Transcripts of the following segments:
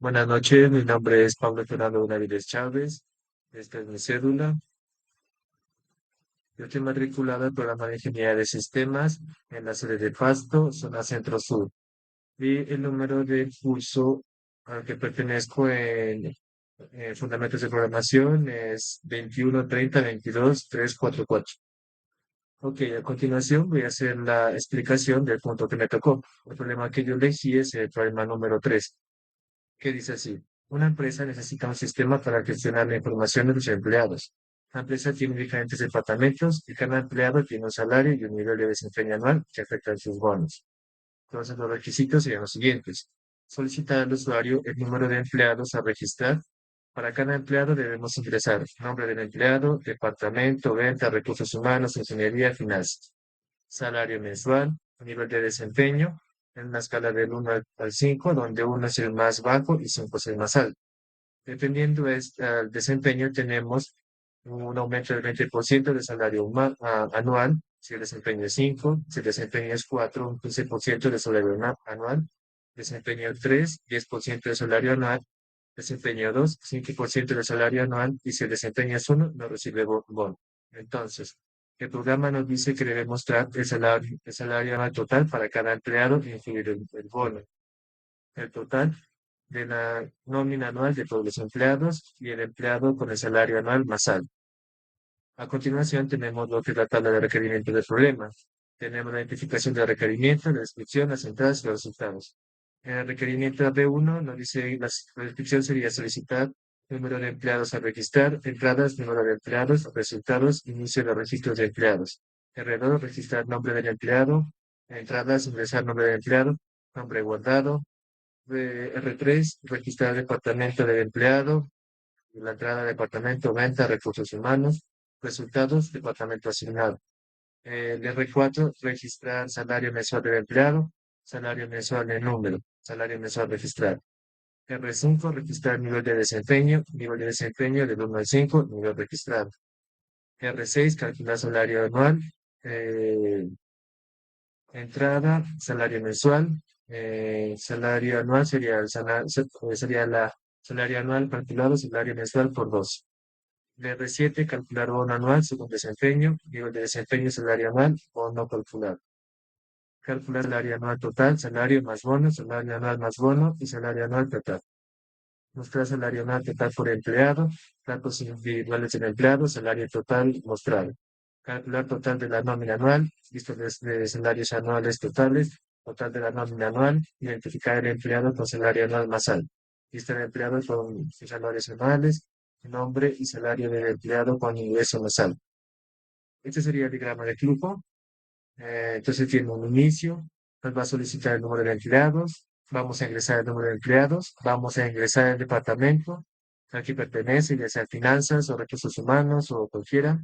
Buenas noches, mi nombre es Pablo Fernando Benavides Chávez. Esta es mi cédula. Yo estoy matriculado al programa de Ingeniería de Sistemas en la sede de Pasto, zona Centro-Sur. Y el número de curso al que pertenezco en Fundamentos de Programación es 21 30 22 344. Ok, a continuación voy a hacer la explicación del punto que me tocó. El problema que yo elegí es el problema número 3, que dice así: una empresa necesita un sistema para gestionar la información de los empleados. La empresa tiene diferentes departamentos y cada empleado tiene un salario y un nivel de desempeño anual que afecta a sus bonos. Entonces, los requisitos serían los siguientes: solicitar al usuario el número de empleados a registrar. Para cada empleado debemos ingresar nombre del empleado, departamento, venta, recursos humanos, ingeniería, finanzas, salario mensual, nivel de desempeño, en una escala del 1 al 5, donde 1 es el más bajo y 5 es el más alto. Dependiendo del desempeño, tenemos un aumento del 20% del salario anual. Si el desempeño es 5, si el desempeño es 4, un 15% de salario anual. Desempeño 3, 10% de salario anual. Desempeño 2, 5% del salario anual. Y si el desempeño es 1, no recibe bono. Entonces, el programa nos dice que debe mostrar el salario anual total para cada empleado, incluir el bono, el total de la nómina anual de todos los empleados y el empleado con el salario anual más alto. A continuación tenemos lo que es la tabla de requerimientos del problema. Tenemos la identificación del requerimiento, la descripción, las entradas y los resultados. En el requerimiento B1 nos dice la descripción sería solicitar número de empleados a registrar, entradas, número de empleados, resultados, inicio de registros de empleados. R2, registrar nombre del empleado, entradas, ingresar nombre del empleado, nombre guardado. R3, registrar departamento del empleado, la entrada departamento, venta, recursos humanos, resultados, departamento asignado. El R4, registrar salario mensual del empleado, salario mensual en número, salario mensual registrado. R5, registrar nivel de desempeño del 1 al 5, nivel registrado. R6, calcular salario anual, eh, entrada, salario mensual. Salario anual sería la salario anual calculado, salario mensual por 2. R7, calcular bono anual según desempeño, nivel de desempeño, salario anual o no calculado. Calcular salario anual total, salario más bono, salario anual más bono y salario anual total. Mostrar salario anual total por empleado, datos individuales del empleado, salario total mostrado. Calcular total de la nómina anual, lista de salarios anuales totales, total de la nómina anual, identificar el empleado con salario anual más alto. Lista de empleados con sus salarios anuales, nombre y salario del empleado con ingreso más alto. Este sería el diagrama de flujo. Entonces tiene un inicio, nos va a solicitar el número de empleados, vamos a ingresar el número de empleados, vamos a ingresar el departamento al que pertenece, ya sea finanzas o recursos humanos o cualquiera.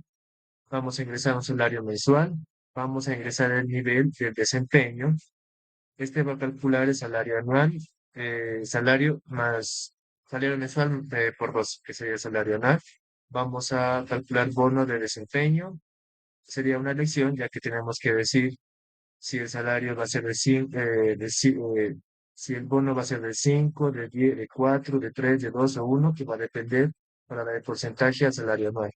Vamos a ingresar un salario mensual, vamos a ingresar el nivel de desempeño. Este va a calcular el salario anual, salario más salario mensual por 2, que sería el salario anual. Vamos a calcular bono de desempeño. Sería una elección, ya que tenemos que decir si el salario va a ser si el bono va a ser de 5, de 10, de 4, de 3, de 2 o 1, que va a depender para dar el porcentaje al salario anual.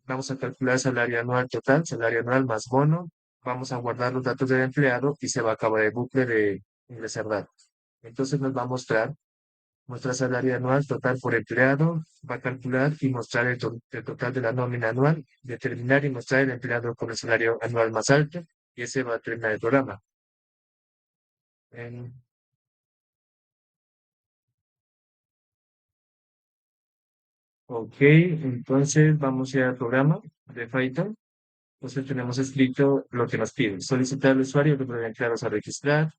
Vamos a calcular salario anual total, salario anual más bono. Vamos a guardar los datos del empleado y se va a acabar el bucle de ingresar datos. Entonces nos va a mostrar salario anual total por empleado, va a calcular y mostrar el total de la nómina anual, determinar y mostrar el empleado con el salario anual más alto, y ese va a terminar el programa. En- ok, entonces vamos a ir al programa de Python. Entonces tenemos escrito lo que nos pide: solicitar al usuario el número de empleados a registrar.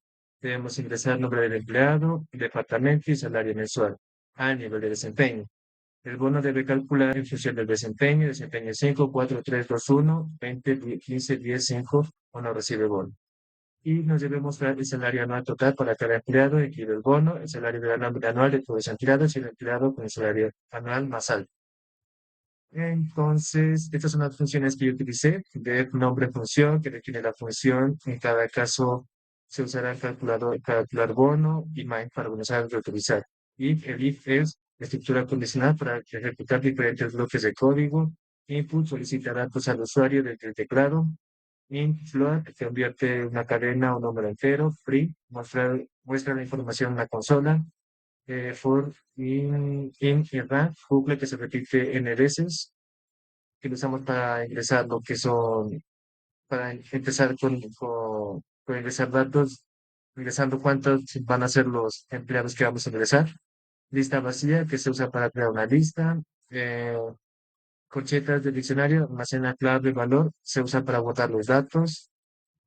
Debemos ingresar el nombre del empleado, departamento y salario mensual a nivel de desempeño. El bono debe calcular en función del desempeño 5, 4, 3, 2, 1, 20, 10, 15, 10, 5, o no recibe bono. Y nos debe mostrar el salario anual total para cada empleado, incluido el bono, el salario de la nómina anual de todos los empleados y el empleado con el salario anual más alto. Entonces, estas son las funciones que yo utilicé: de nombre función, que define la función, en cada caso Se usará calcular bono y main para comenzar a reutilizar. If, el if es estructura condicional para ejecutar diferentes bloques de código. Input solicita datos al usuario desde el teclado. Int float convierte una cadena a un número entero. Print muestra la información en la consola. For in y rank, bucle que se repite n veces, que lo usamos para ingresar lo que son, para empezar con ingresar datos, ingresando cuántos van a ser los empleados que vamos a ingresar. Lista vacía, que se usa para crear una lista. Eh, Corchetas de diccionario, almacena clave, valor, se usa para botar los datos.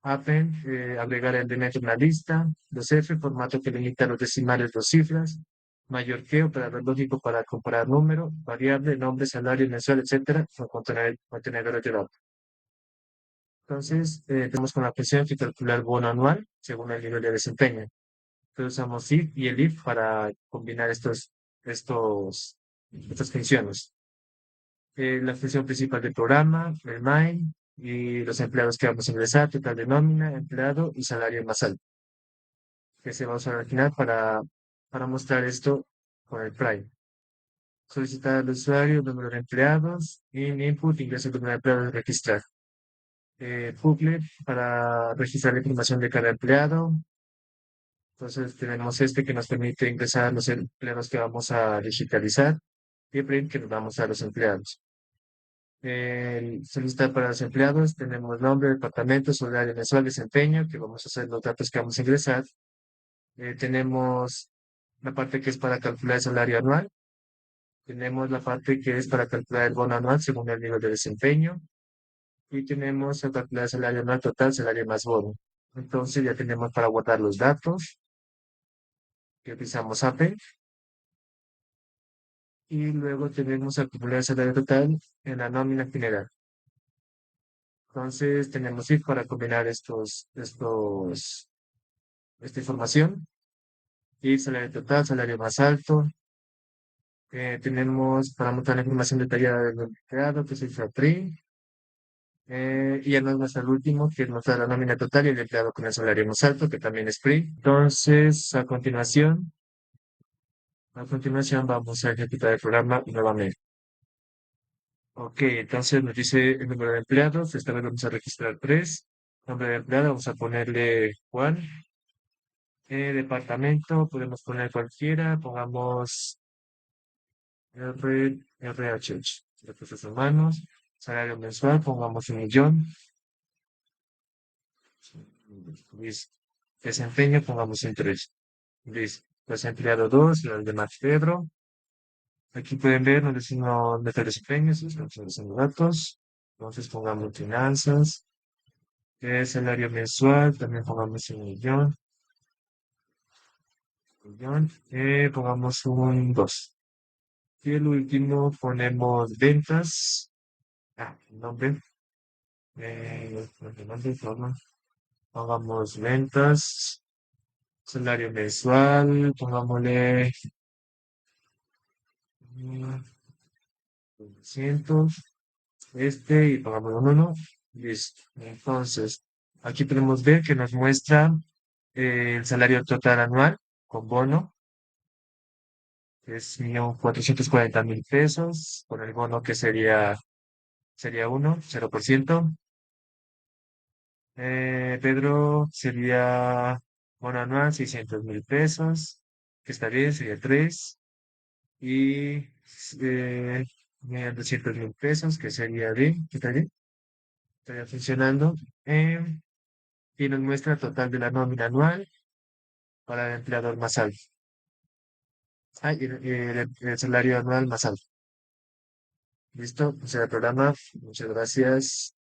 Append, agregar elemento en una lista. Los F, formato que limita los decimales, dos cifras. Mayor que, operador lógico para comparar número, variable, nombre, salario, mensual, etcétera, con contenedores de datos. Entonces, tenemos con la presión que calcular bono anual según el nivel de desempeño. Entonces usamos if y el if para combinar estas funciones. La función principal del programa, el main, y los empleados que vamos a ingresar, total de nómina, empleado y salario más alto, que se va a usar al final para mostrar esto con el prime. Solicitar al usuario el número de empleados, in input, ingreso el número de empleados, registrar. Booklet para registrar la información de cada empleado. Entonces tenemos este que nos permite ingresar los empleados que vamos a digitalizar y print que nos vamos a los empleados. Solicitar para los empleados, tenemos nombre, departamento, horario mensual, desempeño, que vamos a hacer los datos que vamos a ingresar. Tenemos la parte que es para calcular el salario anual. Tenemos la parte que es para calcular el bono anual según el nivel de desempeño. Y tenemos el calcular el salario anual total, salario más bono. Entonces ya tenemos para guardar los datos que utilizamos APE. Y luego tenemos acumular el salario total en la nómina general. Entonces tenemos if para combinar esta información. If salario total, salario más alto. Tenemos para mostrar la información detallada del empleado, que es el FAPRI. Y ya nos muestra el último, que nos da la nómina total y el empleado con el salario más alto, que también es PRI. Entonces, a continuación vamos a ejecutar el programa nuevamente. Ok, entonces nos dice el número de empleados. Esta vez vamos a registrar 3. Nombre de empleado, vamos a ponerle Juan. Departamento, podemos poner cualquiera. Pongamos RH, recursos humanos. Salario mensual, pongamos 1.000.000. Listo. Desempeño, pongamos en 3. Listo. Desempleado 2, el de Max Pedro. Aquí pueden ver donde si no mete desempeños, estamos haciendo datos. Entonces pongamos finanzas. Salario mensual, también pongamos 1.000.000. Pongamos un 2. Y el último ponemos ventas. Nombre. Nombre, forma. Pongamos ventas. Salario mensual. Pongámosle 200. Y pongamos un 1. Listo. Entonces, aquí podemos ver que nos muestra el salario total anual con bono, que es 1.440.000 pesos, con el bono que sería 1, 0%. Pedro sería bono anual 600.000 pesos, que está bien, sería 3. Y 200.000 pesos, que sería bien, que está bien, estaría funcionando. Y nos muestra el total de la nómina anual para el empleador más alto. Y el salario anual más alto. ¿Listo? O sea, el programa. Muchas gracias.